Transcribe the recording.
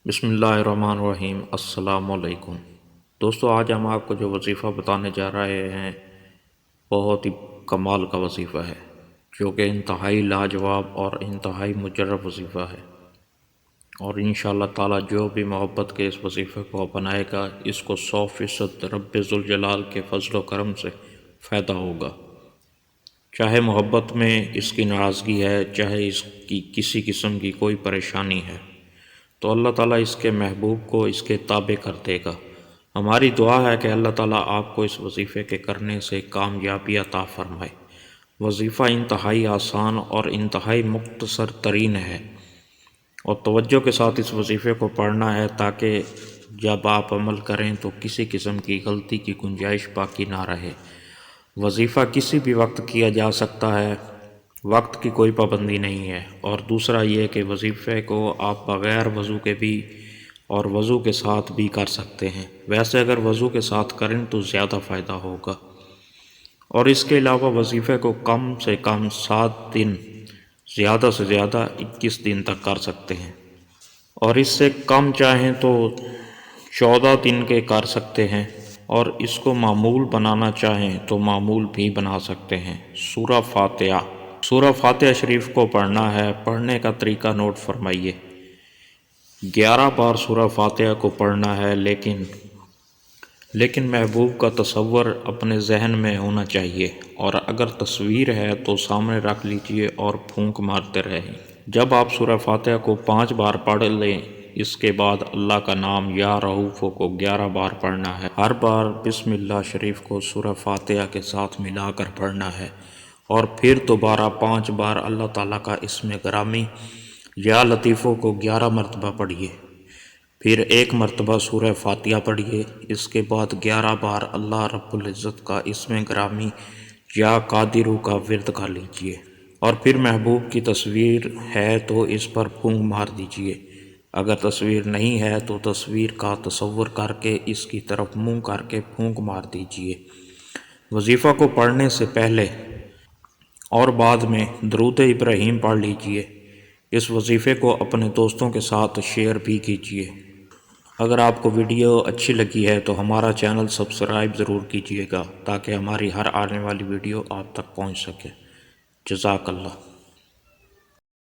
بسم اللہ الرحمن الرحیم۔ السلام علیکم دوستو، آج ہم آپ کو جو وظیفہ بتانے جا رہے ہیں بہت ہی کمال کا وظیفہ ہے، جو کہ انتہائی لاجواب اور انتہائی مجرب وظیفہ ہے، اور انشاءاللہ تعالی جو بھی محبت کے اس وظیفے کو اپنائے گا، اس کو 100% رب ذوالجلال کے فضل و کرم سے فائدہ ہوگا۔ چاہے محبت میں اس کی ناراضگی ہے، چاہے اس کی کسی قسم کی کوئی پریشانی ہے، تو اللہ تعالیٰ اس کے محبوب کو اس کے تابع کر دے گا۔ ہماری دعا ہے کہ اللہ تعالیٰ آپ کو اس وظیفے کے کرنے سے کامیابی عطا فرمائے۔ وظیفہ انتہائی آسان اور انتہائی مختصر ترین ہے، اور توجہ کے ساتھ اس وظیفے کو پڑھنا ہے تاکہ جب آپ عمل کریں تو کسی قسم کی غلطی کی گنجائش باقی نہ رہے۔ وظیفہ کسی بھی وقت کیا جا سکتا ہے، وقت کی کوئی پابندی نہیں ہے، اور دوسرا یہ کہ وظیفے کو آپ بغیر وضو کے بھی اور وضو کے ساتھ بھی کر سکتے ہیں۔ ویسے اگر وضو کے ساتھ کریں تو زیادہ فائدہ ہوگا، اور اس کے علاوہ وظیفے کو کم سے کم 7 دن، زیادہ سے زیادہ 21 دن تک کر سکتے ہیں، اور اس سے کم چاہیں تو 14 دن کے کر سکتے ہیں، اور اس کو معمول بنانا چاہیں تو معمول بھی بنا سکتے ہیں۔ سورہ فاتحہ شریف کو پڑھنا ہے۔ پڑھنے کا طریقہ نوٹ فرمائیے۔ 11 بار سورہ فاتحہ کو پڑھنا ہے، لیکن محبوب کا تصور اپنے ذہن میں ہونا چاہیے، اور اگر تصویر ہے تو سامنے رکھ لیجئے اور پھونک مارتے رہیں۔ جب آپ سورہ فاتحہ کو 5 بار پڑھ لیں، اس کے بعد اللہ کا نام یا رؤوف کو 11 بار پڑھنا ہے۔ ہر بار بسم اللہ شریف کو سورہ فاتحہ کے ساتھ ملا کر پڑھنا ہے، اور پھر دوبارہ 5 بار اللہ تعالیٰ کا اسم گرامی یا لطیفوں کو 11 مرتبہ پڑھیے، پھر 1 مرتبہ سورہ فاتحہ پڑھیے، اس کے بعد 11 بار اللہ رب العزت کا اسم گرامی یا قادرو کا ورد کر لیجئے، اور پھر محبوب کی تصویر ہے تو اس پر پھونک مار دیجئے۔ اگر تصویر نہیں ہے تو تصویر کا تصور کر کے اس کی طرف منہ کر کے پھونک مار دیجئے۔ وظیفہ کو پڑھنے سے پہلے اور بعد میں درود ابراہیم پڑھ لیجئے۔ اس وظیفے کو اپنے دوستوں کے ساتھ شیئر بھی کیجئے۔ اگر آپ کو ویڈیو اچھی لگی ہے تو ہمارا چینل سبسکرائب ضرور کیجئے گا، تاکہ ہماری ہر آنے والی ویڈیو آپ تک پہنچ سکے۔ جزاک اللہ۔